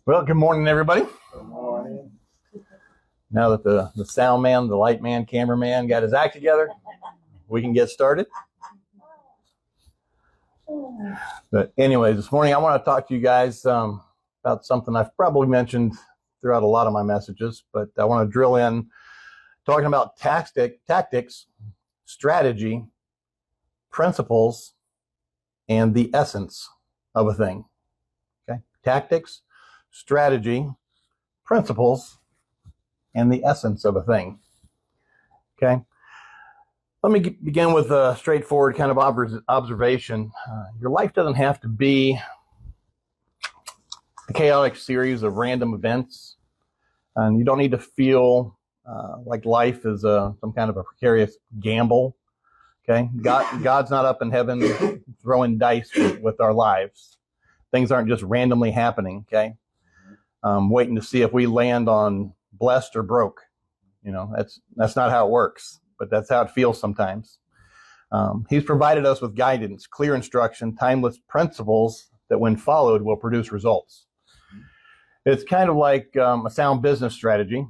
Well, good morning, everybody. Good morning. Now that the sound man, the light man, cameraman got his act together, we can get started. But anyways, this morning I want to talk to you guys about something I've probably mentioned throughout a lot of my messages, but I want to drill in talking about tactics, strategy, principles, and the essence of a thing. Okay? Tactics, strategy, principles, and the essence of a thing. Okay? Let me begin with a straightforward kind of observation. Your life doesn't have to be a chaotic series of random events, and you don't need to feel like life is some kind of a precarious gamble. Okay, God's not up in heaven throwing dice with our lives. Things aren't just randomly happening. Okay, waiting to see if we land on blessed or broke. You know, that's not how it works, but that's how it feels sometimes. He's provided us with guidance, clear instruction, timeless principles that, when followed, will produce results. It's kind of like a sound business strategy.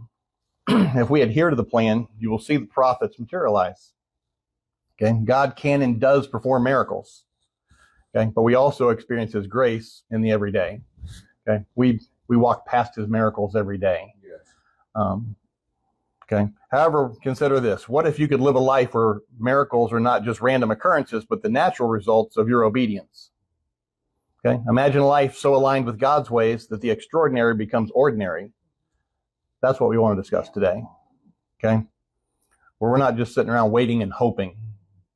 If we adhere to the plan, you will see the profits materialize. Okay, God can and does perform miracles. Okay, but we also experience His grace in the everyday. Okay, we walk past His miracles every day. Yes. Okay. However, consider this: what if you could live a life where miracles are not just random occurrences, but the natural results of your obedience? Okay. Imagine a life so aligned with God's ways that the extraordinary becomes ordinary. That's what we want to discuss today. Okay. Where we're not just sitting around waiting and hoping,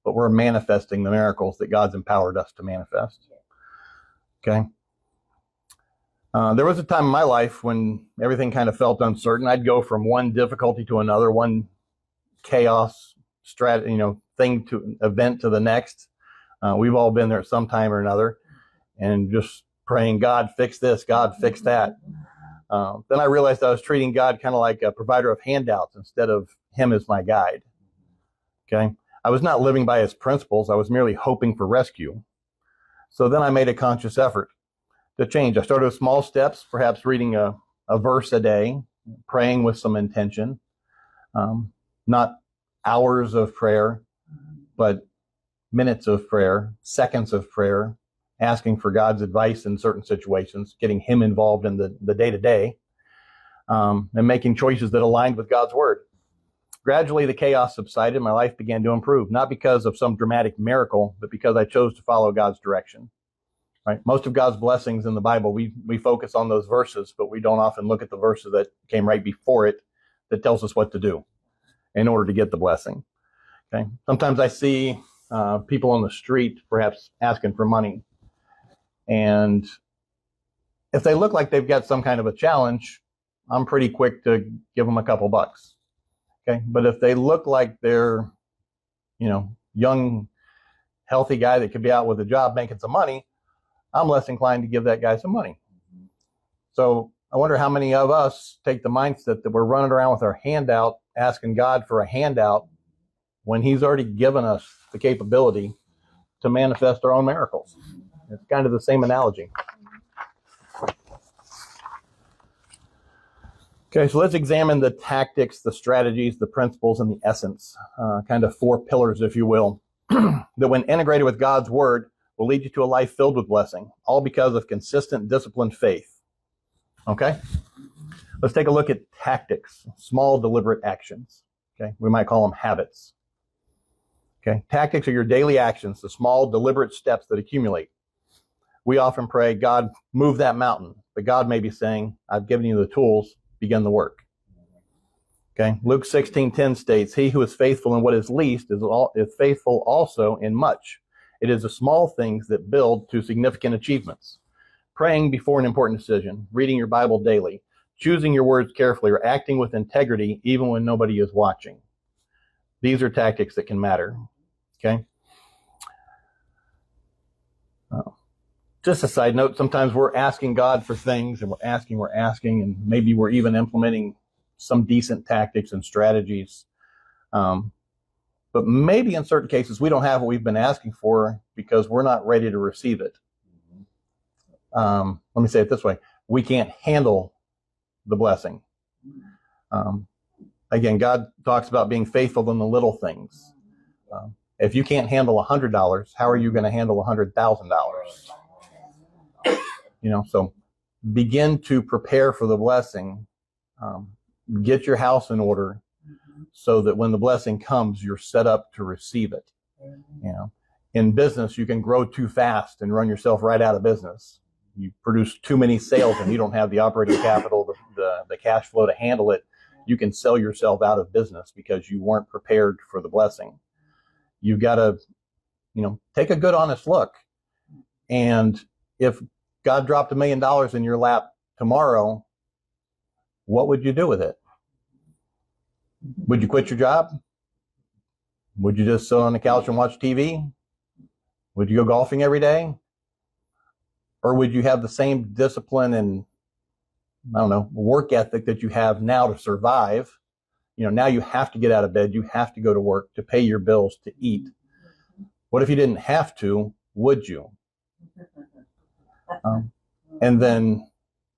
but we're manifesting the miracles that God's empowered us to manifest. Okay. There was a time in my life when everything kind of felt uncertain. I'd go from one difficulty to another, one chaos thing to event to the next. We've all been there at some time or another, and just praying, God, fix this, God, fix that. Then I realized I was treating God kind of like a provider of handouts instead of Him as my guide. Okay. I was not living by His principles. I was merely hoping for rescue. So then I made a conscious effort to change. I started with small steps, perhaps reading a verse a day, praying with some intention, not hours of prayer, but minutes of prayer, seconds of prayer, asking for God's advice in certain situations, getting Him involved in the day-to-day, and making choices that aligned with God's Word. Gradually, the chaos subsided. My life began to improve, not because of some dramatic miracle, but because I chose to follow God's direction. Right? Most of God's blessings in the Bible, we focus on those verses, but we don't often look at the verses that came right before it that tells us what to do in order to get the blessing. Okay. Sometimes I see people on the street perhaps asking for money, and if they look like they've got some kind of a challenge, I'm pretty quick to give them a couple bucks. Okay, but if they look like they're, young, healthy guy that could be out with a job making some money, I'm less inclined to give that guy some money. So I wonder how many of us take the mindset that we're running around with our hand out, asking God for a handout when He's already given us the capability to manifest our own miracles. It's kind of the same analogy. Okay, so let's examine the tactics, the strategies, the principles, and the essence, kind of four pillars, if you will, that when integrated with God's Word will lead you to a life filled with blessing, all because of consistent, disciplined faith. Okay? Let's take a look at tactics, small, deliberate actions. Okay? We might call them habits. Okay? Tactics are your daily actions, the small, deliberate steps that accumulate. We often pray, God, move that mountain. But God may be saying, I've given you the tools, begin the work. Okay? Luke 16:10 states, he who is faithful in what is least is faithful also in much. It is the small things that build to significant achievements. Praying before an important decision, reading your Bible daily, choosing your words carefully, or acting with integrity even when nobody is watching. These are tactics that can matter. Okay? Just a side note, sometimes we're asking God for things, and we're asking, and maybe we're even implementing some decent tactics and strategies. But maybe in certain cases, we don't have what we've been asking for because we're not ready to receive it. Let me say it this way. we can't handle the blessing. Again, God talks about being faithful in the little things. If you can't handle $100, how are you going to handle $100,000? So begin to prepare for the blessing. Get your house in order so that when the blessing comes, you're set up to receive it. In business, you can grow too fast and run yourself right out of business. You produce too many sales and you don't have the operating capital, the cash flow to handle it. You can sell yourself out of business because you weren't prepared for the blessing. You've got to, take a good, honest look. And if God dropped $1 million in your lap tomorrow, what would you do with it? Would you quit your job? Would you just sit on the couch and watch TV? Would you go golfing every day? Or would you have the same discipline and, work ethic that you have now to survive? Now you have to get out of bed. You have to go to work to pay your bills, to eat. What if you didn't have to? Would you? And then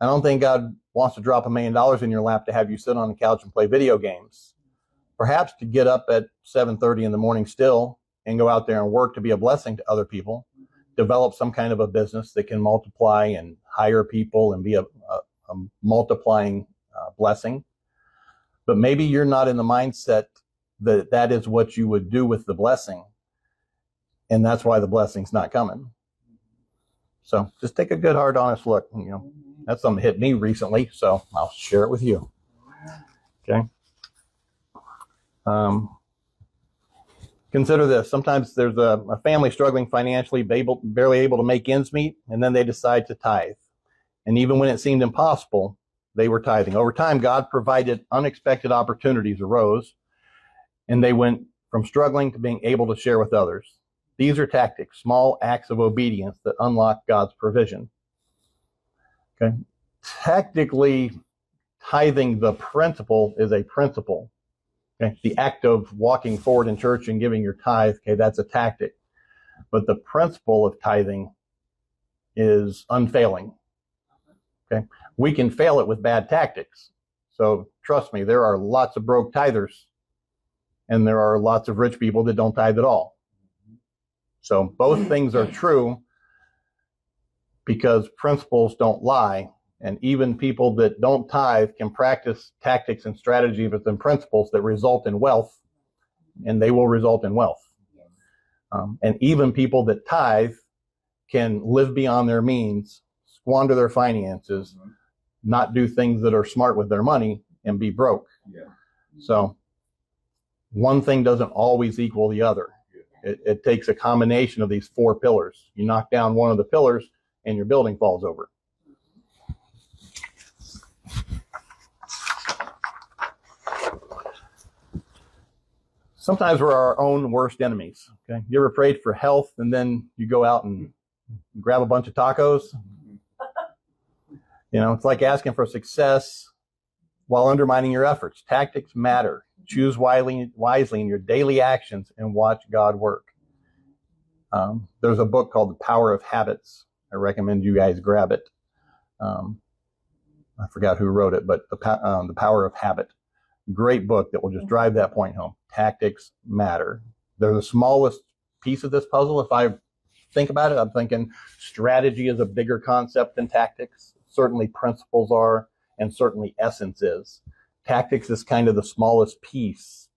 I don't think God wants to drop $1 million in your lap to have you sit on the couch and play video games. Perhaps to get up at 7:30 in the morning still and go out there and work to be a blessing to other people, develop some kind of a business that can multiply and hire people and be a multiplying blessing. But maybe you're not in the mindset that that is what you would do with the blessing. And that's why the blessing's not coming. So just take a good, hard, honest look. That's something that hit me recently, so I'll share it with you. Okay. Consider this. Sometimes there's a family struggling financially, barely able to make ends meet, and then they decide to tithe. And even when it seemed impossible, they were tithing. Over time, God provided unexpected opportunities arose, and they went from struggling to being able to share with others. These are tactics, small acts of obedience that unlock God's provision. Okay. Tactically, tithing, the principle is a principle. Okay. The act of walking forward in church and giving your tithe, okay, that's a tactic. But the principle of tithing is unfailing. Okay. We can fail it with bad tactics. So trust me, there are lots of broke tithers, and there are lots of rich people that don't tithe at all. So both things are true because principles don't lie. And even people that don't tithe can practice tactics and strategies and principles that result in wealth, and they will result in wealth. And even people that tithe can live beyond their means, squander their finances, not do things that are smart with their money, and be broke. So one thing doesn't always equal the other. It takes a combination of these 4 pillars. You knock down one of the pillars and your building falls over. Sometimes we're our own worst enemies. Okay, you ever prayed for health and then you go out and grab a bunch of tacos? It's like asking for success while undermining your efforts. Tactics matter. Choose wisely in your daily actions and watch God work. There's a book called The Power of Habits. I recommend you guys grab it. I forgot who wrote it, but The Power of Habit. Great book that will just drive that point home. Tactics matter. They're the smallest piece of this puzzle. If I think about it, I'm thinking strategy is a bigger concept than tactics. Certainly principles are, and certainly essence is. Tactics is kind of the smallest piece,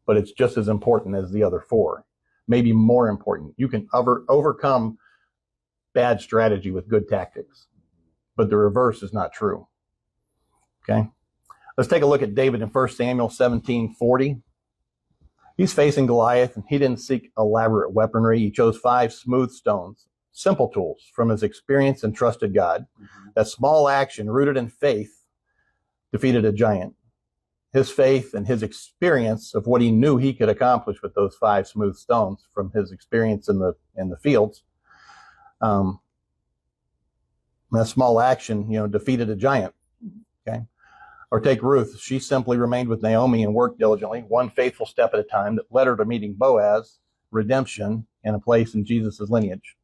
but it's just as important as the other 4. Maybe more important. You can overcome bad strategy with good tactics, but the reverse is not true. Okay? Let's take a look at David in 1 Samuel 17:40. He's facing Goliath, and he didn't seek elaborate weaponry. He chose 5 smooth stones, simple tools from his experience and trusted God. That small action, rooted in faith, defeated a giant. His faith and his experience of what he knew he could accomplish with those 5 smooth stones from his experience in the fields. That small action, defeated a giant. Okay. Or take Ruth. She simply remained with Naomi and worked diligently, one faithful step at a time, that led her to meeting Boaz, redemption, and a place in Jesus' lineage.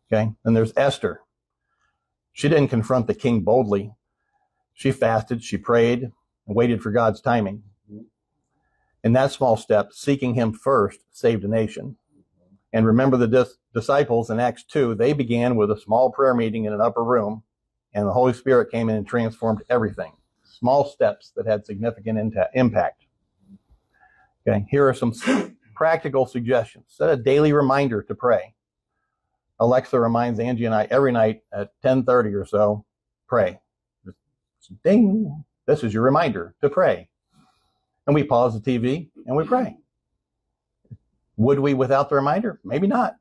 Okay. And there's Esther. She didn't confront the king boldly. She fasted, she prayed, and waited for God's timing. In that small step, seeking him first saved a nation. And remember the disciples in Acts 2, they began with a small prayer meeting in an upper room, and the Holy Spirit came in and transformed everything. Small steps that had significant impact. Okay, here are some practical suggestions. Set a daily reminder to pray. Alexa reminds Angie and I every night at 10:30 or so, pray. Ding, this is your reminder to pray. And we pause the TV and we pray. Would we without the reminder? Maybe not.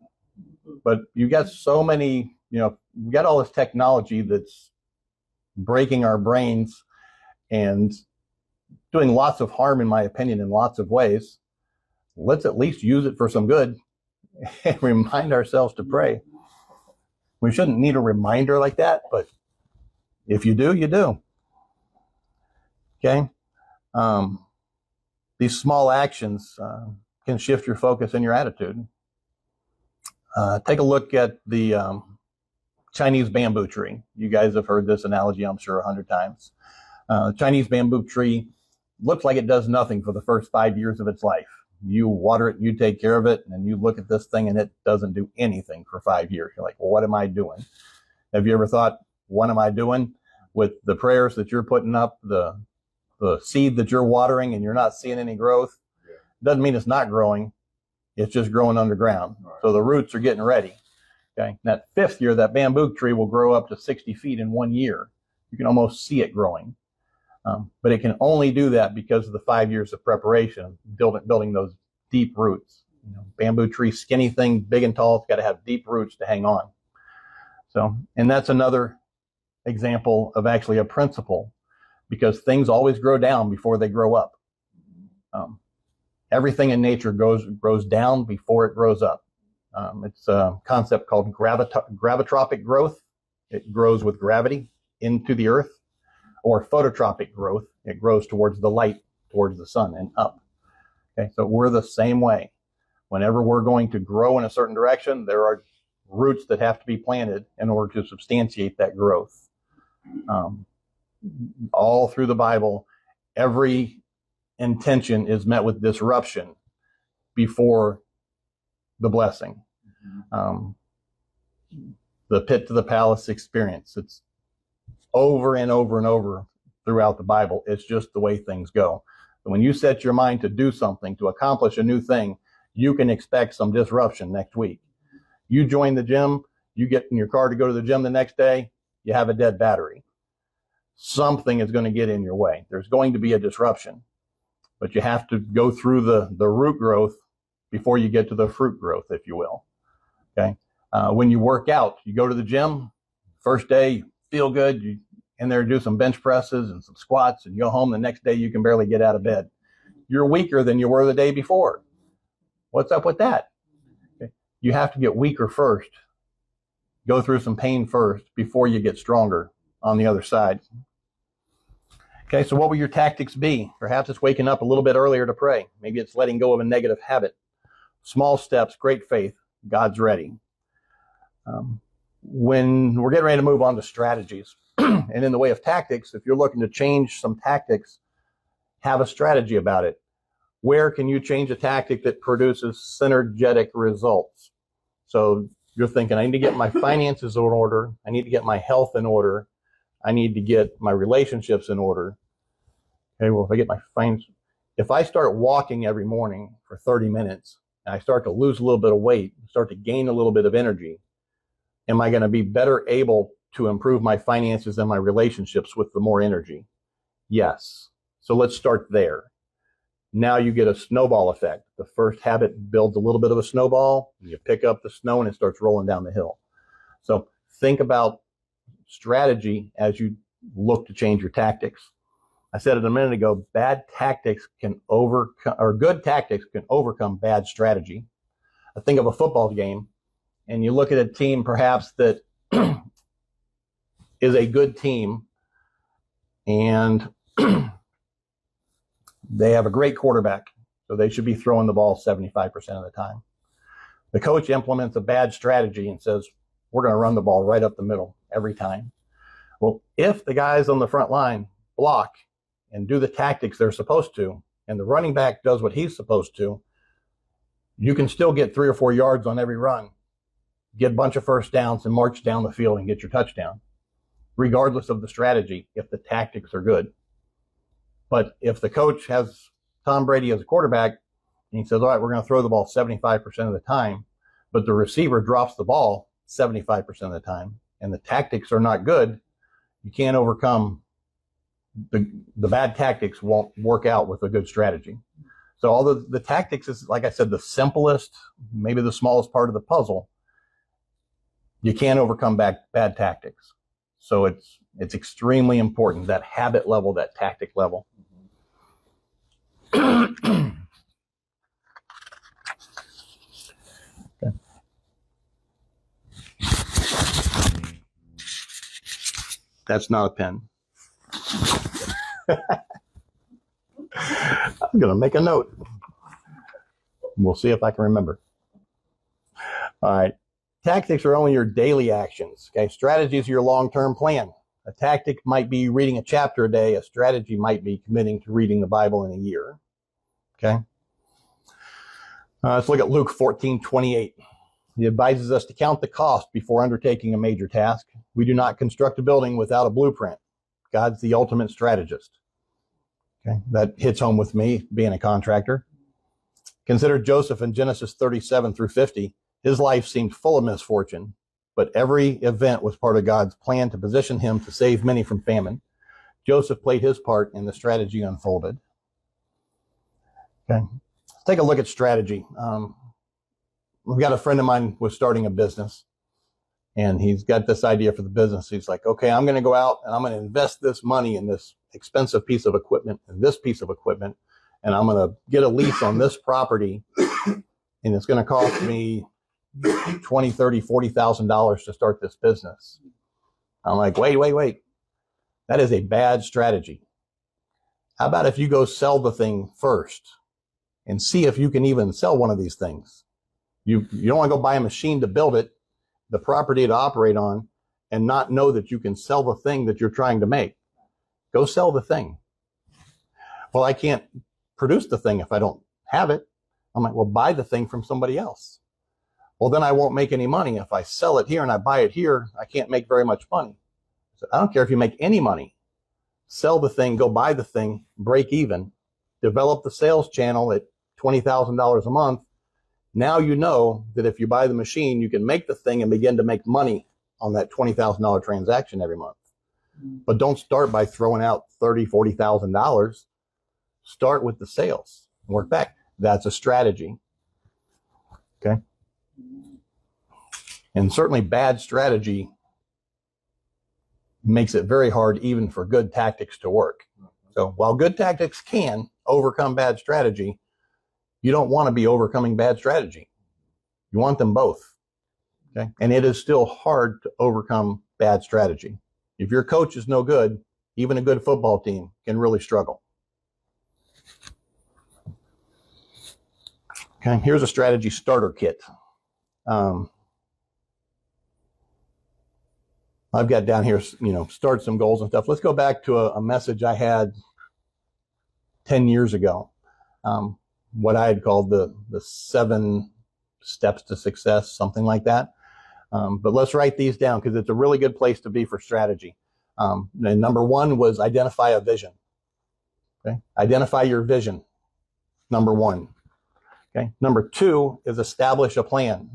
But you got so many, we got all this technology that's breaking our brains and doing lots of harm, in my opinion, in lots of ways. Let's at least use it for some good and remind ourselves to pray. We shouldn't need a reminder like that, but if you do, you do. Okay? These small actions can shift your focus and your attitude. Take a look at the Chinese bamboo tree. You guys have heard this analogy, I'm sure, 100 times. Chinese bamboo tree looks like it does nothing for the first 5 years of its life. You water it, you take care of it, and you look at this thing and it doesn't do anything for 5 years. You're like, well, what am I doing? Have you ever thought, what am I doing with the prayers that you're putting up, the seed that you're watering, and you're not seeing any growth? It doesn't mean it's not growing. It's just growing underground. So the roots are getting ready. Okay. That fifth year, that bamboo tree will grow up to 60 feet in 1 year. You can almost see it growing. But it can only do that because of the 5 years of preparation, building those deep roots. Bamboo tree, skinny thing, big and tall, it's got to have deep roots to hang on. So, and that's another example of actually a principle, because things always grow down before they grow up. Everything in nature grows down before it grows up. It's a concept called gravitropic growth. It grows with gravity into the earth. Or phototropic growth, it grows towards the light, towards the sun and up. Okay, so we're the same way. Whenever we're going to grow in a certain direction, there are roots that have to be planted in order to substantiate that growth. All through the Bible, every intention is met with disruption before the blessing. The pit to the palace experience, it's over and over and over throughout the Bible. It's just the way things go. When you set your mind to do something, to accomplish a new thing, you can expect some disruption next week. You join the gym, you get in your car to go to the gym the next day, you have a dead battery. Something is going to get in your way. There's going to be a disruption, but you have to go through the root growth before you get to the fruit growth, if you will. Okay. When you work out, you go to the gym, first day, you feel good, you in there do some bench presses and some squats, and you go home the next day, you can barely get out of bed. You're weaker than you were the day before. What's up with that? Okay. You have to get weaker first, go through some pain first before you get stronger on the other side. Okay, so what will your tactics be? Perhaps it's waking up a little bit earlier to pray. Maybe it's letting go of a negative habit. Small steps, great faith, God's ready. When we're getting ready to move on to strategies, and in the way of tactics, if you're looking to change some tactics, have a strategy about it. Where can you change a tactic that produces synergetic results? So you're thinking, I need to get my finances in order. I need to get my health in order. I need to get my relationships in order. Okay, well, if I start walking every morning for 30 minutes, and I start to lose a little bit of weight, start to gain a little bit of energy, am I going to be better able to improve my finances and my relationships with the more energy? Yes. So let's start there. Now you get a snowball effect. The first habit builds a little bit of a snowball. You pick up the snow and it starts rolling down the hill. So think about strategy as you look to change your tactics. I said it a minute ago, good tactics can overcome bad strategy. I think of a football game, and you look at a team perhaps that is a good team, and they have a great quarterback, so they should be throwing the ball 75% of the time. The coach implements a bad strategy and says, we're going to run the ball right up the middle every time. Well, if the guys on the front line block and do the tactics they're supposed to, and the running back does what he's supposed to, you can still get 3 or 4 yards on every run, get a bunch of first downs, and march down the field and get your touchdown, regardless of the strategy, if the tactics are good. But if the coach has Tom Brady as a quarterback, and he says, all right, we're going to throw the ball 75% of the time, but the receiver drops the ball 75% of the time, and the tactics are not good, you can't overcome the bad tactics won't work out with a good strategy. So all the tactics is, like I said, the simplest, maybe the smallest part of the puzzle. You can't overcome bad tactics. So it's extremely important, that habit level, that tactic level. Okay. That's not a pen. I'm going to make a note. We'll see if I can remember. All right. Tactics are only your daily actions. Okay. Strategies are your long-term plan. A tactic might be reading a chapter a day. A strategy might be committing to reading the Bible in a year. Okay. Let's look at Luke 14:28. He advises us to count the cost before undertaking a major task. We do not construct a building without a blueprint. God's the ultimate strategist. Okay, that hits home with me, being a contractor. Consider Joseph in Genesis 37-50. His life seemed full of misfortune, but every event was part of God's plan to position him to save many from famine. Joseph played his part, and the strategy unfolded. Okay, let's take a look at strategy. We've got a friend of mine was starting a business, and he's got this idea for the business. He's like, okay, I'm going to go out and I'm going to invest this money in this expensive piece of equipment and this piece of equipment, and I'm going to get a lease on this property, and it's going to cost me $20,000, $30,000, $40,000 to start this business. I'm like, wait. That is a bad strategy. How about if you go sell the thing first and see if you can even sell one of these things? You don't want to go buy a machine to build it, the property to operate on, and not know that you can sell the thing that you're trying to make. Go sell the thing. Well, I can't produce the thing if I don't have it. I'm like, well, buy the thing from somebody else. Well, then I won't make any money. If I sell it here and I buy it here, I can't make very much money. So I don't care if you make any money. Sell the thing, go buy the thing, break even, develop the sales channel at $20,000 a month. Now you know that if you buy the machine, you can make the thing and begin to make money on that $20,000 transaction every month. But don't start by throwing out $30,000, $40,000. Start with the sales and work back. That's a strategy. Okay. And certainly bad strategy makes it very hard even for good tactics to work. So while good tactics can overcome bad strategy, you don't want to be overcoming bad strategy. You want them both. Okay. And it is still hard to overcome bad strategy. If your coach is no good, even a good football team can really struggle. Okay. Here's a strategy starter kit. I've got down here, start some goals and stuff. Let's go back to a message I had 10 years ago. What I had called the 7 steps to success, something like that. But let's write these down because it's a really good place to be for strategy. And number 1 was identify a vision. Okay, identify your vision. Number 1. Okay, number 2 is establish a plan.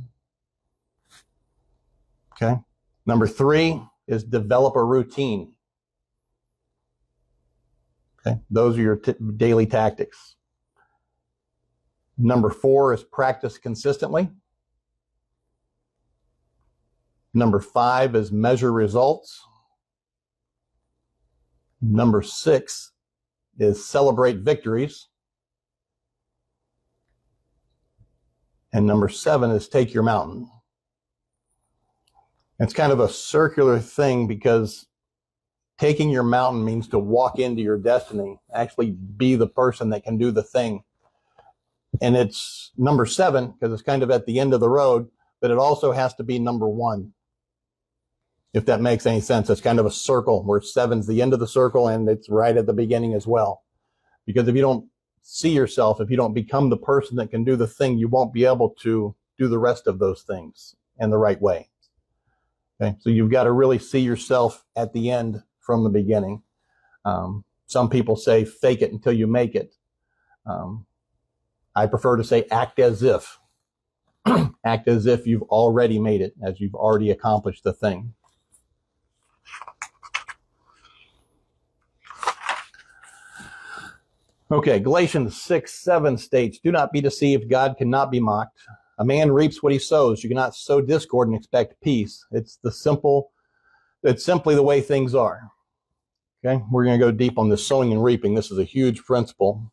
Okay, number 3 is develop a routine. Okay, those are your daily tactics. Number 4 is practice consistently. Number 5 is measure results. Number 6 is celebrate victories. And number 7 is take your mountain. It's kind of a circular thing because taking your mountain means to walk into your destiny, actually be the person that can do the thing. And it's number 7 because it's kind of at the end of the road, but it also has to be number 1. if that makes any sense. It's kind of a circle where 7's the end of the circle and it's right at the beginning as well. Because if you don't see yourself, if you don't become the person that can do the thing, you won't be able to do the rest of those things in the right way. Okay, so you've got to really see yourself at the end from the beginning. Some people say fake it until you make it. I prefer to say act as if. Act as if you've already made it, as you've already accomplished the thing. Okay, Galatians 6:7 states, do not be deceived, God cannot be mocked. A man reaps what he sows. You cannot sow discord and expect peace. It's simply the way things are. Okay, we're going to go deep on this sowing and reaping. This is a huge principle.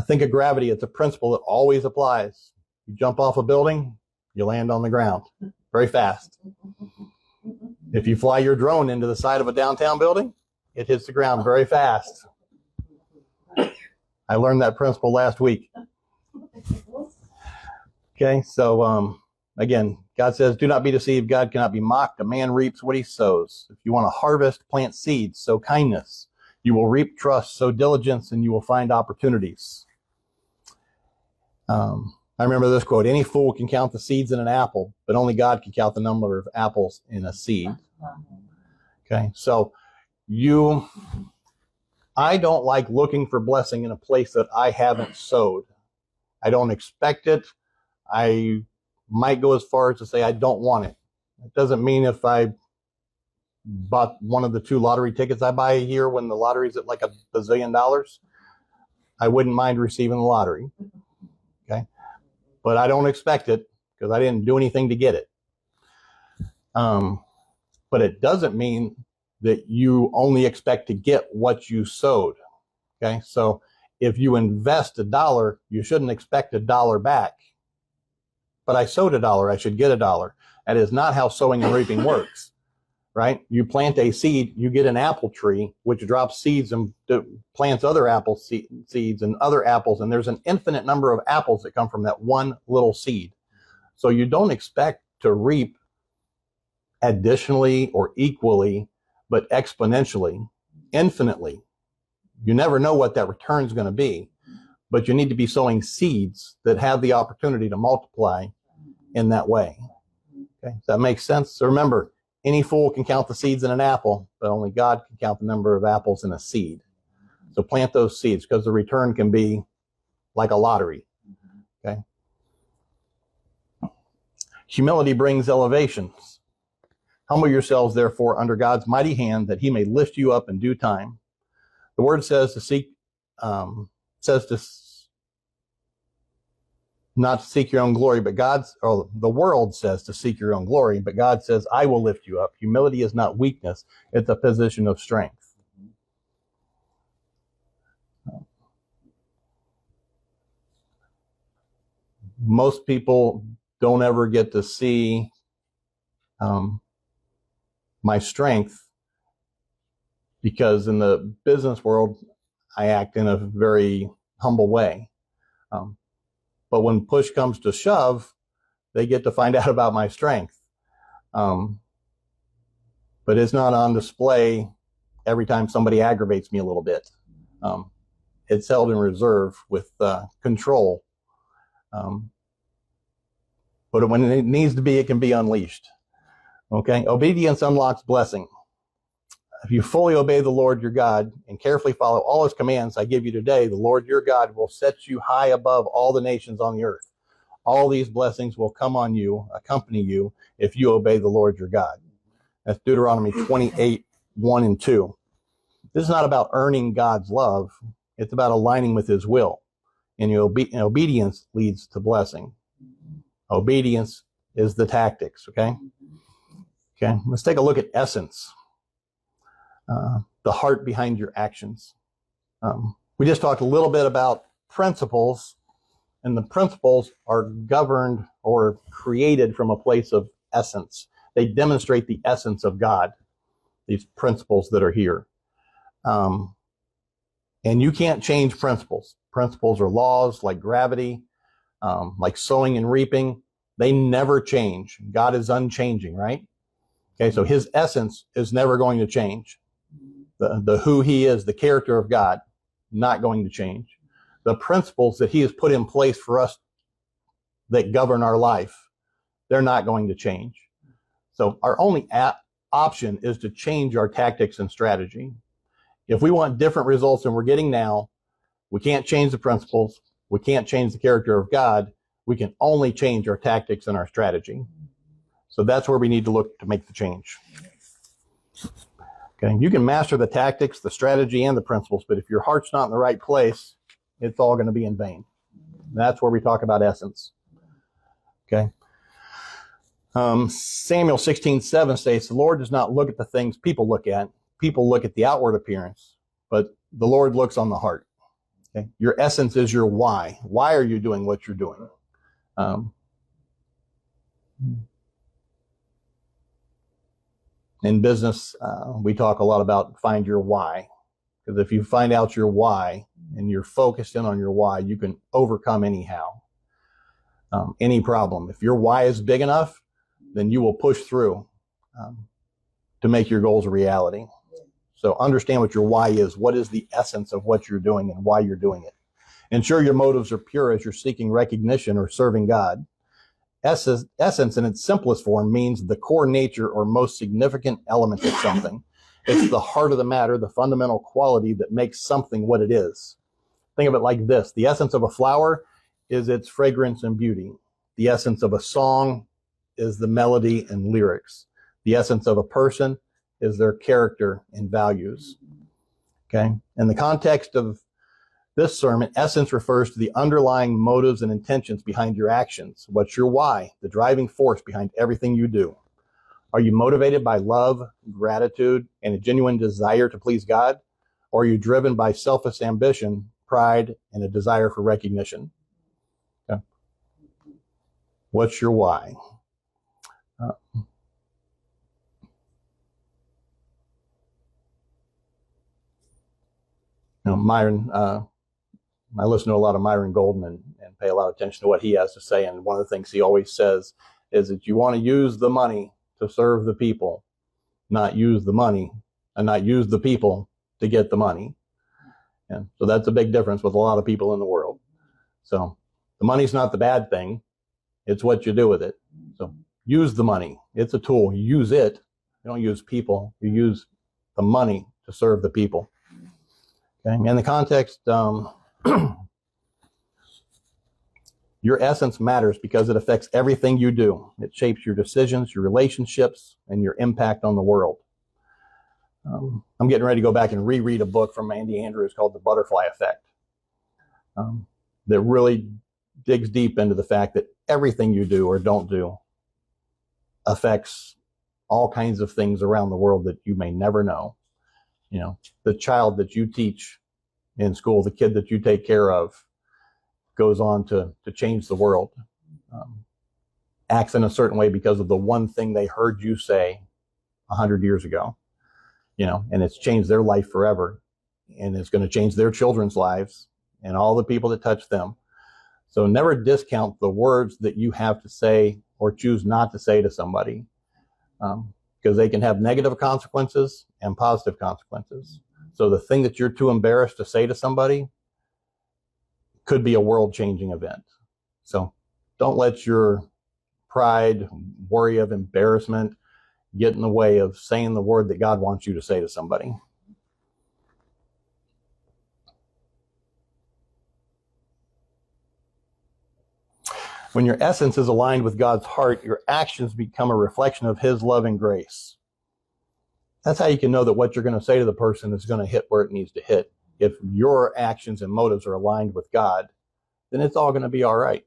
Think of gravity. It's a principle that always applies. You jump off a building, you land on the ground very fast. If you fly your drone into the side of a downtown building, it hits the ground very fast. I learned that principle last week. Okay, so again, God says, do not be deceived. God cannot be mocked. A man reaps what he sows. If you want to harvest, plant seeds, sow kindness. You will reap trust, sow diligence, and you will find opportunities. I remember this quote, any fool can count the seeds in an apple, but only God can count the number of apples in a seed. Okay, so I don't like looking for blessing in a place that I haven't sowed. I don't expect it. I might go as far as to say I don't want it. It doesn't mean if I bought one of the 2 lottery tickets I buy a year when the lottery's at like $1 bazillion, I wouldn't mind receiving the lottery. Okay, but I don't expect it because I didn't do anything to get it. But it doesn't mean that you only expect to get what you sowed. Okay, so if you invest $1, you shouldn't expect $1 back. But I sowed $1, I should get $1. That is not how sowing and reaping works, right? You plant a seed, you get an apple tree, which drops seeds and plants other apple seeds and other apples, and there's an infinite number of apples that come from that one little seed. So you don't expect to reap additionally or equally, but exponentially, infinitely. You never know what that return is going to be, but you need to be sowing seeds that have the opportunity to multiply in that way. Okay, does that make sense? So remember, any fool can count the seeds in an apple, but only God can count the number of apples in a seed. So plant those seeds because the return can be like a lottery. Okay. Humility brings elevations. Humble yourselves, therefore, under God's mighty hand, that he may lift you up in due time. The word says to seek, not to seek your own glory, but the world says to seek your own glory, but God says, I will lift you up. Humility is not weakness. It's a position of strength. Most people don't ever get to see my strength because in the business world, I act in a very humble way. But when push comes to shove, they get to find out about my strength. But it's not on display every time somebody aggravates me a little bit. It's held in reserve with control. But when it needs to be, it can be unleashed. Okay, obedience unlocks blessing. If you fully obey the Lord your God and carefully follow all his commands I give you today, the Lord your God will set you high above all the nations on the earth. All these blessings will come on you, accompany you, if you obey the Lord your God. That's Deuteronomy 28, 1 and 2. This is not about earning God's love. It's about aligning with his will. And obedience leads to blessing. Obedience is the tactics, okay? Okay, let's take a look at essence. The heart behind your actions. We just talked a little bit about principles, and the principles are governed or created from a place of essence. They demonstrate the essence of God, these principles that are here. And you can't change principles. Principles are laws like gravity, like sowing and reaping. They never change. God is unchanging, right? Okay, so his essence is never going to change. The who he is, the character of God, not going to change. The principles that he has put in place for us that govern our life, they're not going to change. So our only option is to change our tactics and strategy. If we want different results than we're getting now, we can't change the principles. We can't change the character of God. We can only change our tactics and our strategy. So that's where we need to look to make the change. Okay, you can master the tactics, the strategy, and the principles, but if your heart's not in the right place, it's all going to be in vain. That's where we talk about essence. Okay. Samuel 16:7 states, the Lord does not look at the things people look at. People look at the outward appearance, but the Lord looks on the heart. Okay? Your essence is your why. Why are you doing what you're doing? In business, we talk a lot about find your why. Because if you find out your why and you're focused in on your why, you can overcome any problem. If your why is big enough, then you will push through to make your goals a reality. So understand what your why is. What is the essence of what you're doing and why you're doing it? Ensure your motives are pure as you're seeking recognition or serving God. Essence in its simplest form means the core nature or most significant element of something. It's the heart of the matter, the fundamental quality that makes something what it is. Think of it like this. The essence of a flower is its fragrance and beauty. The essence of a song is the melody and lyrics. The essence of a person is their character and values. Okay? In the context of this sermon, essence refers to the underlying motives and intentions behind your actions. What's your why? The driving force behind everything you do. Are you motivated by love, gratitude, and a genuine desire to please God? Or are you driven by selfish ambition, pride, and a desire for recognition? Okay. What's your why? Myron, I listen to a lot of Myron Golden and pay a lot of attention to what he has to say. And one of the things he always says is that you want to use the money to serve the people, not use the money and not use the people to get the money. And so that's a big difference with a lot of people in the world. So the money's not the bad thing. It's what you do with it. So use the money. It's a tool. You use it. You don't use people. You use the money to serve the people. Okay. In the context, your essence matters because it affects everything you do. It shapes your decisions, your relationships, and your impact on the world. I'm getting ready to go back and reread a book from Andy Andrews called The Butterfly Effect that really digs deep into the fact that everything you do or don't do affects all kinds of things around the world that you may never know. You know, the child that you teach in school, the kid that you take care of, goes on to change the world, acts in a certain way because of the one thing they heard you say 100 years ago, and it's changed their life forever, and it's going to change their children's lives and all the people that touch them. So never discount the words that you have to say or choose not to say to somebody, because they can have negative consequences and positive consequences. So the thing that you're too embarrassed to say to somebody could be a world-changing event. So don't let your pride, worry of embarrassment get in the way of saying the word that God wants you to say to somebody. When your essence is aligned with God's heart, your actions become a reflection of His love and grace. That's how you can know that what you're going to say to the person is going to hit where it needs to hit. If your actions and motives are aligned with God, then it's all going to be all right.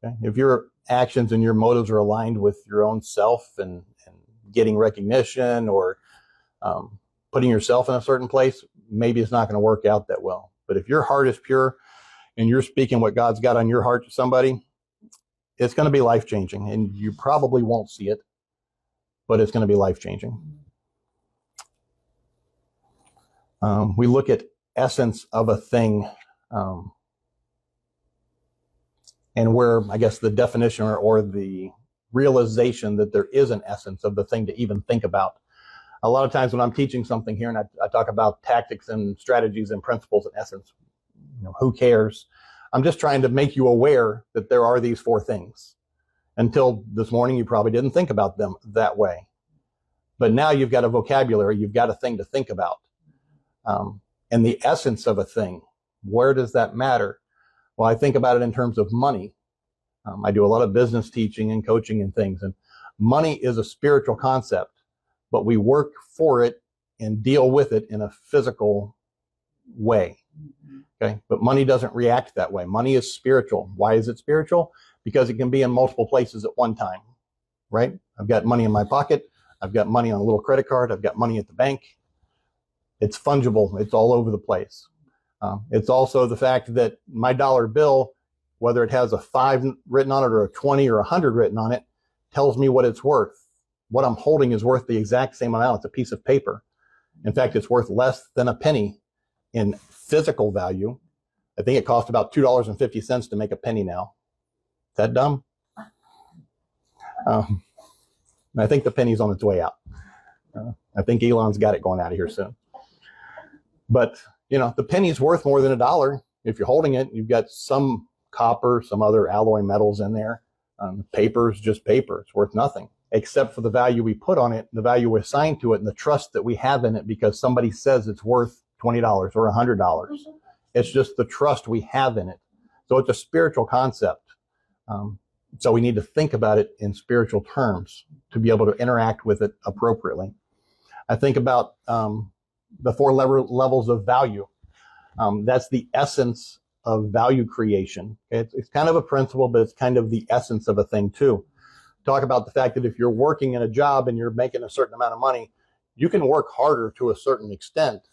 Okay? If your actions and your motives are aligned with your own self and getting recognition or putting yourself in a certain place, maybe it's not going to work out that well. But if your heart is pure and you're speaking what God's got on your heart to somebody, it's going to be life-changing. And you probably won't see it, but it's going to be life-changing. We look at essence of a thing and where, I guess, the definition or the realization that there is an essence of the thing to even think about. A lot of times when I'm teaching something here and I talk about tactics and strategies and principles in essence, who cares? I'm just trying to make you aware that there are these four things. Until this morning, you probably didn't think about them that way. But now you've got a vocabulary, you've got a thing to think about. And the essence of a thing, where does that matter? Well, I think about it in terms of money. I do a lot of business teaching and coaching and things. And money is a spiritual concept, but we work for it and deal with it in a physical way. Okay. But money doesn't react that way. Money is spiritual. Why is it spiritual? Because it can be in multiple places at one time, right? I've got money in my pocket. I've got money on a little credit card. I've got money at the bank. It's fungible. It's all over the place. It's also the fact that my dollar bill, whether it has a 5 written on it or a 20 or 100 written on it, tells me what it's worth. What I'm holding is worth the exact same amount. It's a piece of paper. In fact, it's worth less than a penny in physical value. I think it costs about $2.50 to make a penny now. Is that dumb? I think the penny's on its way out. I think Elon's got it going out of here soon. But, the penny's worth more than $1. If you're holding it, you've got some copper, some other alloy metals in there. Paper's just paper. It's worth nothing, except for the value we put on it, the value we assign to it, and the trust that we have in it because somebody says it's worth $20 or $100. It's just the trust we have in it. So it's a spiritual concept. So we need to think about it in spiritual terms to be able to interact with it appropriately. I think about the four levels of value. That's the essence of value creation. It's kind of a principle, but it's kind of the essence of a thing too. Talk about the fact that if you're working in a job and you're making a certain amount of money, you can work harder to a certain extent.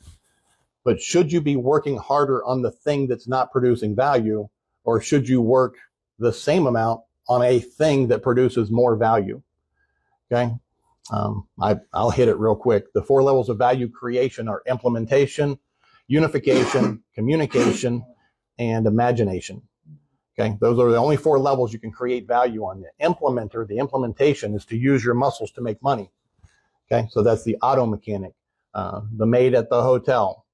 But should you be working harder on the thing that's not producing value, or should you work the same amount on a thing that produces more value? Okay. I'll hit it real quick. The four levels of value creation are implementation, unification, communication, and imagination. Okay. Those are the only four levels you can create value on. The implementation is to use your muscles to make money. Okay. So that's the auto mechanic, the maid at the hotel.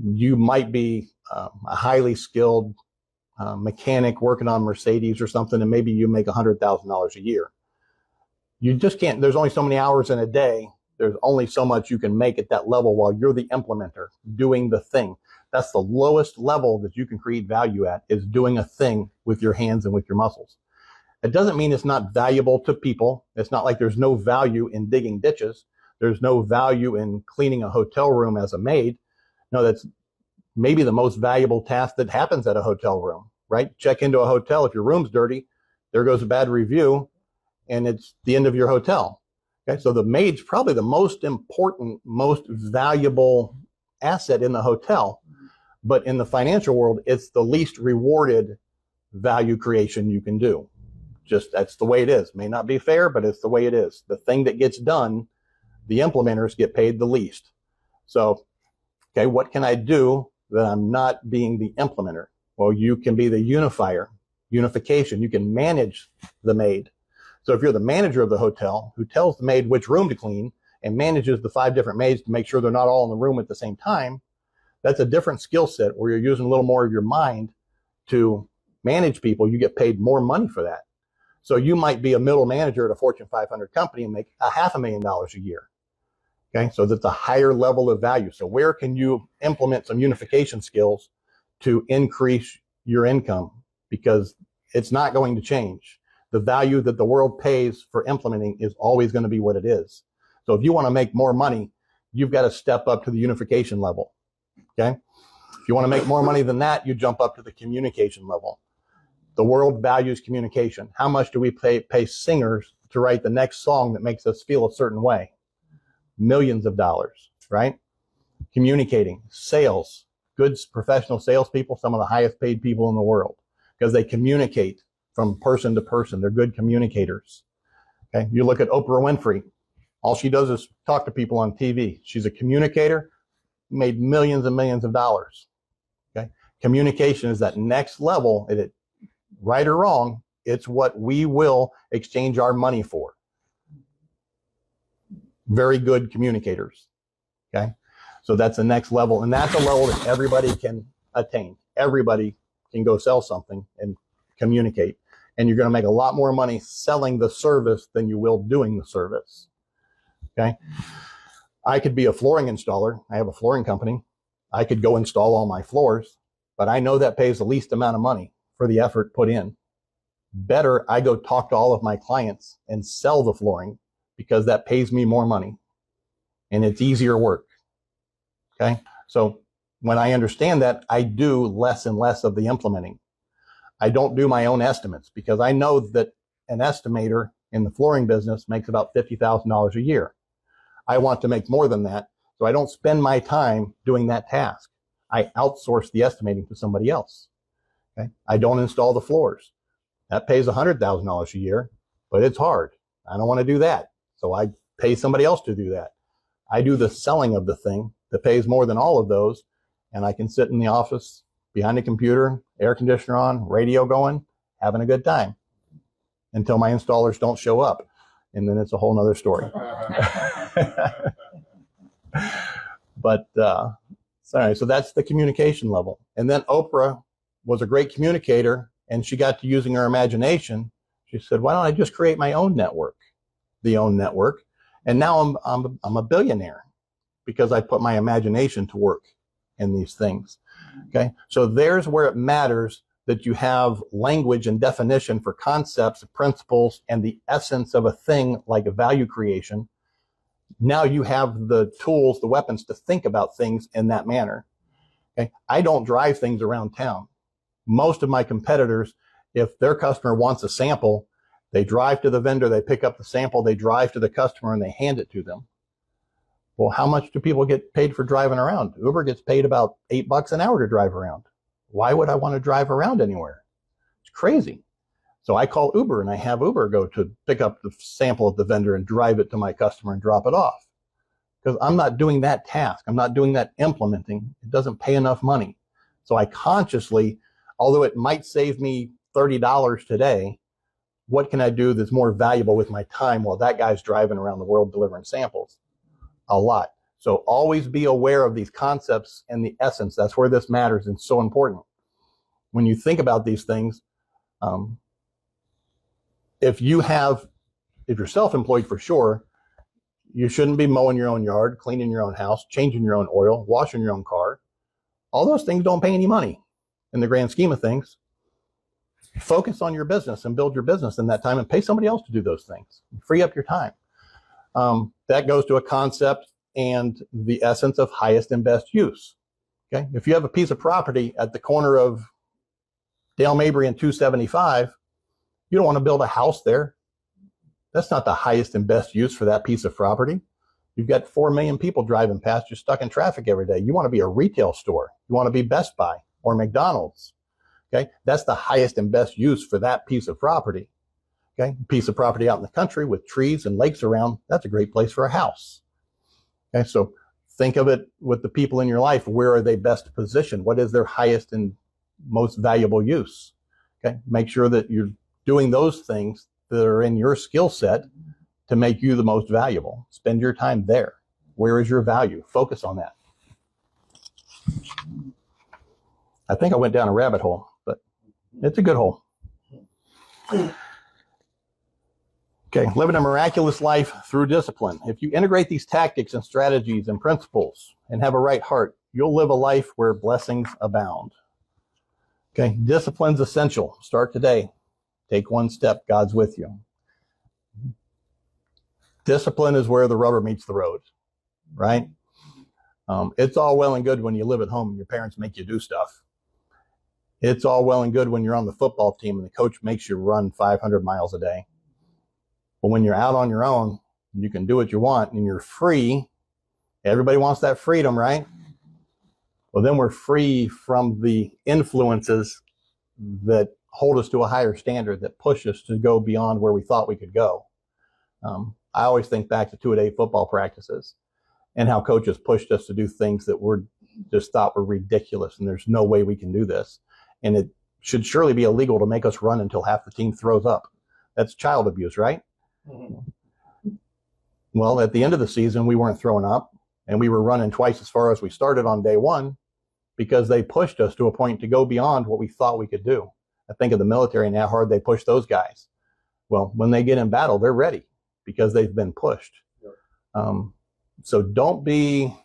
You might be a highly skilled mechanic working on Mercedes or something, and maybe you make $100,000 a year. You just can't, there's only so many hours in a day. There's only so much you can make at that level while you're the implementer doing the thing. That's the lowest level that you can create value at, is doing a thing with your hands and with your muscles. It doesn't mean it's not valuable to people. It's not like there's no value in digging ditches. There's no value in cleaning a hotel room as a maid. No, that's maybe the most valuable task that happens at a hotel room, right? Check into a hotel. If your room's dirty, there goes a bad review, and it's the end of your hotel. Okay, so the maid's probably the most important, most valuable asset in the hotel. But in the financial world, it's the least rewarded value creation you can do. Just that's the way it is. May not be fair, but it's the way it is. The thing that gets done, the implementers get paid the least. So, okay, what can I do that I'm not being the implementer? Well, you can be the unifier, unification. You can manage the maid. So if you're the manager of the hotel who tells the maid which room to clean and manages the 5 different maids to make sure they're not all in the room at the same time, that's a different skill set where you're using a little more of your mind to manage people. You get paid more money for that. So you might be a middle manager at a Fortune 500 company and make $500,000 a year. Okay, so that's a higher level of value. So where can you implement some unification skills to increase your income? Because it's not going to change. The value that the world pays for implementing is always going to be what it is. So if you want to make more money, you've got to step up to the unification level. Okay. If you want to make more money than that, you jump up to the communication level. The world values communication. How much do we pay singers to write the next song that makes us feel a certain way? Millions of dollars, right? Communicating, sales, good professional salespeople, some of the highest paid people in the world, because they communicate from person to person. They're good communicators. Okay. You look at Oprah Winfrey. All she does is talk to people on TV. She's a communicator, made millions and millions of dollars. Okay. Communication is that next level. right or wrong, it's what we will exchange our money for. Very good communicators. Okay. So that's the next level. And that's a level that everybody can attain. Everybody can go sell something and communicate. And you're going to make a lot more money selling the service than you will doing the service. Okay. I could be a flooring installer. I have a flooring company. I could go install all my floors, but I know that pays the least amount of money for the effort put in. Better, I go talk to all of my clients and sell the flooring because that pays me more money and it's easier work. Okay. So when I understand that, I do less and less of the implementing. I don't do my own estimates because I know that an estimator in the flooring business makes about $50,000 a year. I want to make more than that, so I don't spend my time doing that task. I outsource the estimating to somebody else. Okay? I don't install the floors. That pays $100,000 a year, but it's hard. I don't want to do that, so I pay somebody else to do that. I do the selling of the thing that pays more than all of those, and I can sit in the office behind a computer, air conditioner on, radio going, having a good time until my installers don't show up. And then it's a whole nother story. But sorry, so that's the communication level. And then Oprah was a great communicator, and she got to using her imagination. She said, why don't I just create my own network, the own network? And now I'm a billionaire because I put my imagination to work in these things. Okay, so there's where it matters that you have language and definition for concepts, principles, and the essence of a thing like a value creation. Now you have the tools, the weapons to think about things in that manner. Okay, I don't drive things around town. Most of my competitors, if their customer wants a sample, they drive to the vendor, they pick up the sample, they drive to the customer, and they hand it to them. Well, how much do people get paid for driving around? Uber gets paid about $8 an hour to drive around. Why would I want to drive around anywhere? It's crazy. So I call Uber and I have Uber go to pick up the sample at the vendor and drive it to my customer and drop it off. Because I'm not doing that task. I'm not doing that implementing. It doesn't pay enough money. So I consciously, although it might save me $30 today, what can I do that's more valuable with my time while that guy's driving around the world delivering samples? A lot. So always be aware of these concepts and the essence. That's where this matters and so important. When you think about these things, if you're self-employed for sure, you shouldn't be mowing your own yard, cleaning your own house, changing your own oil, washing your own car. All those things don't pay any money in the grand scheme of things. Focus on your business and build your business in that time and pay somebody else to do those things. Free up your time. That goes to a concept and the essence of highest and best use. Okay, if you have a piece of property at the corner of Dale Mabry and 275, you don't want to build a house there. That's not the highest and best use for that piece of property. You've got 4 million people driving past. You're stuck in traffic every day. You want to be a retail store. You want to be Best Buy or McDonald's. Okay, that's the highest and best use for that piece of property. Okay, piece of property out in the country with trees and lakes around, that's a great place for a house. Okay, so think of it with the people in your life. Where are they best positioned? What is their highest and most valuable use? Okay, make sure that you're doing those things that are in your skill set to make you the most valuable. Spend your time there. Where is your value? Focus on that. I think I went down a rabbit hole, but it's a good hole. Okay, living a miraculous life through discipline. If you integrate these tactics and strategies and principles and have a right heart, you'll live a life where blessings abound. Okay, discipline's essential. Start today. Take one step. God's with you. Discipline is where the rubber meets the road, right? It's all well and good when you live at home and your parents make you do stuff. It's all well and good when you're on the football team and the coach makes you run 500 miles a day. But when you're out on your own, you can do what you want and you're free. Everybody wants that freedom, right? Well, then we're free from the influences that hold us to a higher standard, that push us to go beyond where we thought we could go. I always think back to two-a-day football practices and how coaches pushed us to do things that we just thought were ridiculous and there's no way we can do this. And it should surely be illegal to make us run until half the team throws up. That's child abuse, right? Well, at the end of the season, we weren't throwing up, and we were running twice as far as we started on day one because they pushed us to a point to go beyond what we thought we could do. I think of the military and how hard they push those guys. Well, when they get in battle, they're ready because they've been pushed. So don't be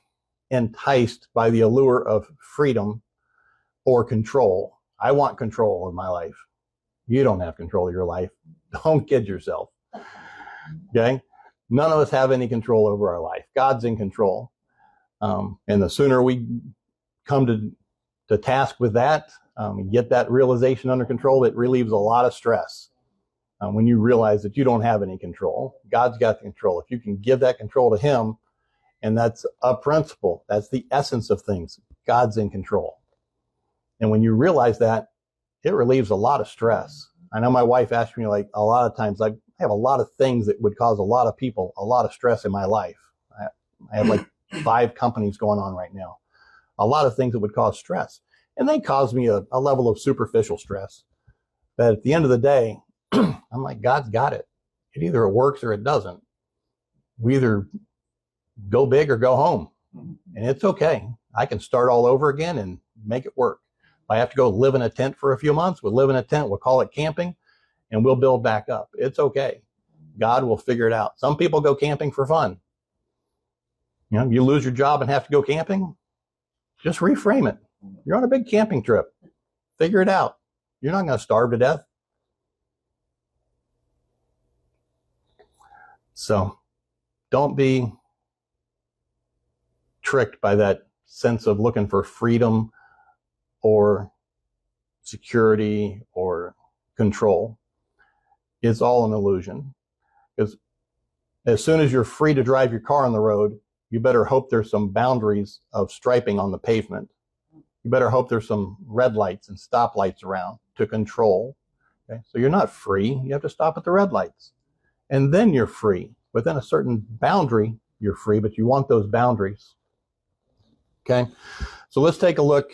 enticed by the allure of freedom or control. I want control of my life. You don't have control of your life. Don't kid yourself. Okay? None of us have any control over our life. God's in control. And the sooner we come to task with that, get that realization under control, it relieves a lot of stress. When you realize that you don't have any control, God's got the control. If you can give that control to him, and that's a principle, that's the essence of things, God's in control. And when you realize that, it relieves a lot of stress. I know my wife asked me, like, a lot of times, I have a lot of things that would cause a lot of people a lot of stress in my life. I have like 5 companies going on right now. A lot of things that would cause stress. And they cause me a level of superficial stress. But at the end of the day, I'm like, God's got it. Either it works or it doesn't. We either go big or go home. And it's okay. I can start all over again and make it work. If I have to go live in a tent for a few months, we'll live in a tent, we'll call it camping, and we'll build back up. It's okay. God will figure it out. Some people go camping for fun. You know, you lose your job and have to go camping, just reframe it. You're on a big camping trip. Figure it out. You're not going to starve to death. So don't be tricked by that sense of looking for freedom or security or control. It's all an illusion. Because as soon as you're free to drive your car on the road, you better hope there's some boundaries of striping on the pavement. You better hope there's some red lights and stoplights around to control. Okay? So you're not free. You have to stop at the red lights. And then you're free. Within a certain boundary, you're free, but you want those boundaries. Okay? So let's take a look,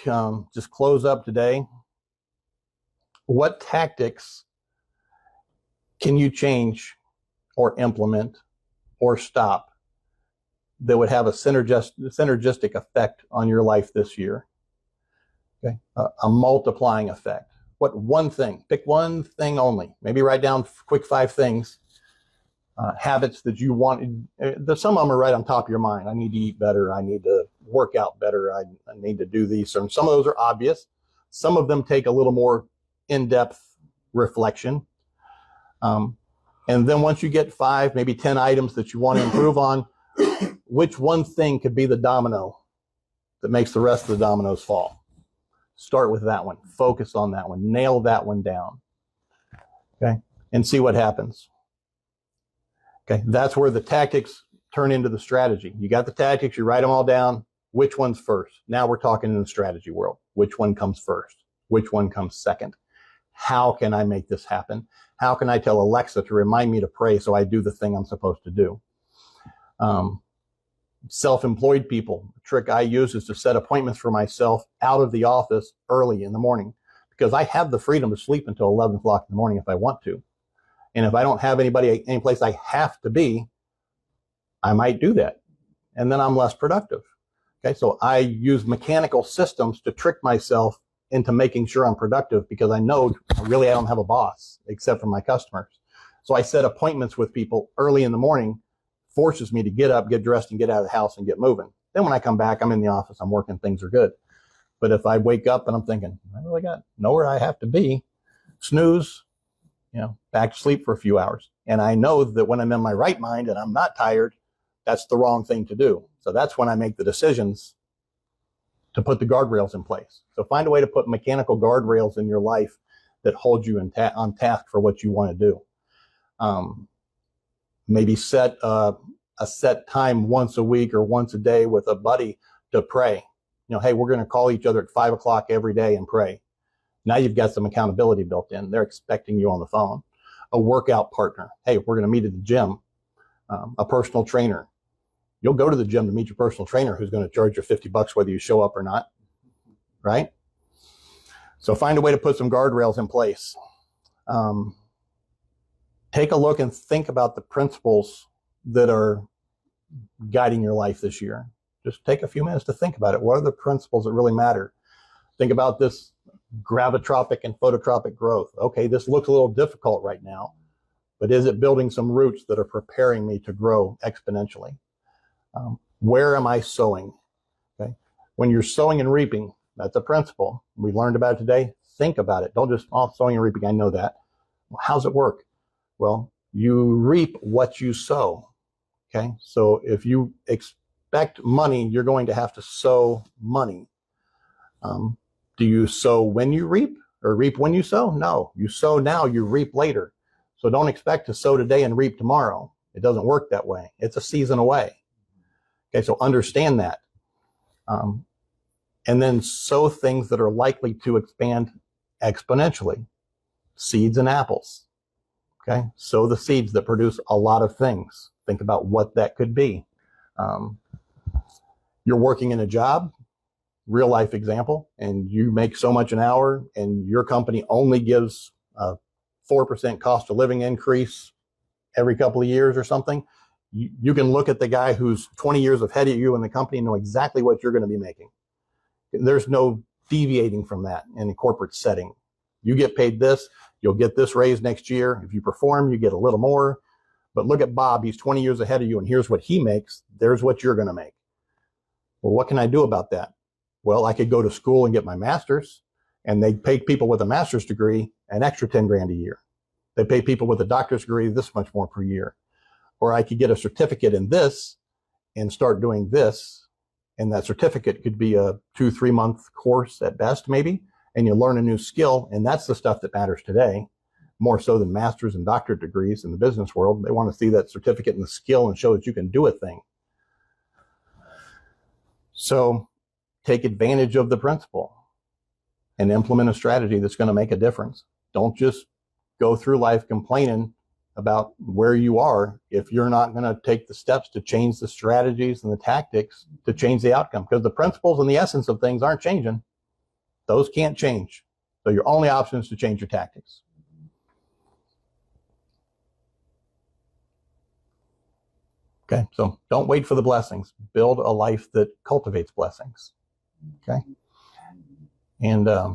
just close up today. What tactics can you change or implement or stop that would have a synergistic effect on your life this year? Okay, a multiplying effect. What one thing? Pick one thing only. Maybe write down quick 5 things, habits that you want. Some of them are right on top of your mind. I need to eat better. I need to work out better. I need to do these. Some of those are obvious. Some of them take a little more in-depth reflection. And then once you get 5, maybe 10 items that you want to improve on, which one thing could be the domino that makes the rest of the dominoes fall? Start with that one. Focus on that one. Nail that one down. Okay? And see what happens. Okay? That's where the tactics turn into the strategy. You got the tactics, you write them all down. Which one's first? Now we're talking in the strategy world. Which one comes first? Which one comes second? How can I make this happen? How can I tell Alexa to remind me to pray so I do the thing I'm supposed to do? Self-employed people, the trick I use is to set appointments for myself out of the office early in the morning because I have the freedom to sleep until 11 o'clock in the morning if I want to. And if I don't have any place I have to be, I might do that. And then I'm less productive. Okay, so I use mechanical systems to trick myself into making sure I'm productive because I know really I don't have a boss except for my customers. So I set appointments with people early in the morning, forces me to get up, get dressed, and get out of the house and get moving. Then when I come back, I'm in the office, I'm working, things are good. But if I wake up and I'm thinking, I really got nowhere I have to be, snooze, back to sleep for a few hours. And I know that when I'm in my right mind and I'm not tired, that's the wrong thing to do. So that's when I make the decisions to put the guardrails in place. So find a way to put mechanical guardrails in your life that hold you on task for what you want to do. Maybe set a set time once a week or once a day with a buddy to pray. Hey, we're going to call each other at 5 o'clock every day and pray. Now you've got some accountability built in. They're expecting you on the phone. A workout partner. Hey, we're going to meet at the gym. A personal trainer. You'll go to the gym to meet your personal trainer who's going to charge you $50 whether you show up or not. Right? So find a way to put some guardrails in place. Take a look and think about the principles that are guiding your life this year. Just take a few minutes to think about it. What are the principles that really matter? Think about this gravitropic and phototropic growth. Okay, this looks a little difficult right now, but is it building some roots that are preparing me to grow exponentially? Where am I sowing? Okay, when you're sowing and reaping, that's a principle. We learned about it today. Think about it. Don't just, oh, sowing and reaping, I know that. Well, how's it work? Well, you reap what you sow. Okay, so if you expect money, you're going to have to sow money. Do you sow when you reap or reap when you sow? No, you sow now, you reap later. So don't expect to sow today and reap tomorrow. It doesn't work that way. It's a season away. Okay, so understand that. And then sow things that are likely to expand exponentially. Seeds and apples. Okay, sow the seeds that produce a lot of things. Think about what that could be. You're working in a job, real life example, and you make so much an hour and your company only gives a 4% cost of living increase every couple of years or something. You can look at the guy who's 20 years ahead of you in the company and know exactly what you're going to be making. There's no deviating from that in a corporate setting. You get paid this, you'll get this raise next year. If you perform, you get a little more. But look at Bob, he's 20 years ahead of you and here's what he makes. There's what you're going to make. Well, what can I do about that? Well, I could go to school and get my master's, and they pay people with a master's degree an extra 10 grand a year. They pay people with a doctor's degree this much more per year. Or I could get a certificate in this and start doing this. And that certificate could be a 2-3 month course at best, maybe, and you learn a new skill. And that's the stuff that matters today, more so than master's and doctorate degrees in the business world. They want to see that certificate and the skill and show that you can do a thing. So take advantage of the principle and implement a strategy that's going to make a difference. Don't just go through life complaining about where you are if you're not going to take the steps to change the strategies and the tactics to change the outcome, because the principles and the essence of things aren't changing. Those can't change. So your only option is to change your tactics. Okay, so don't wait for the blessings. Build a life that cultivates blessings. Okay, and I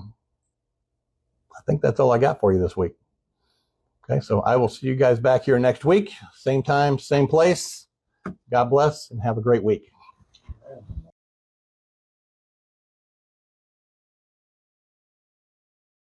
think that's all I got for you this week. Okay, so I will see you guys back here next week. Same time, same place. God bless and have a great week.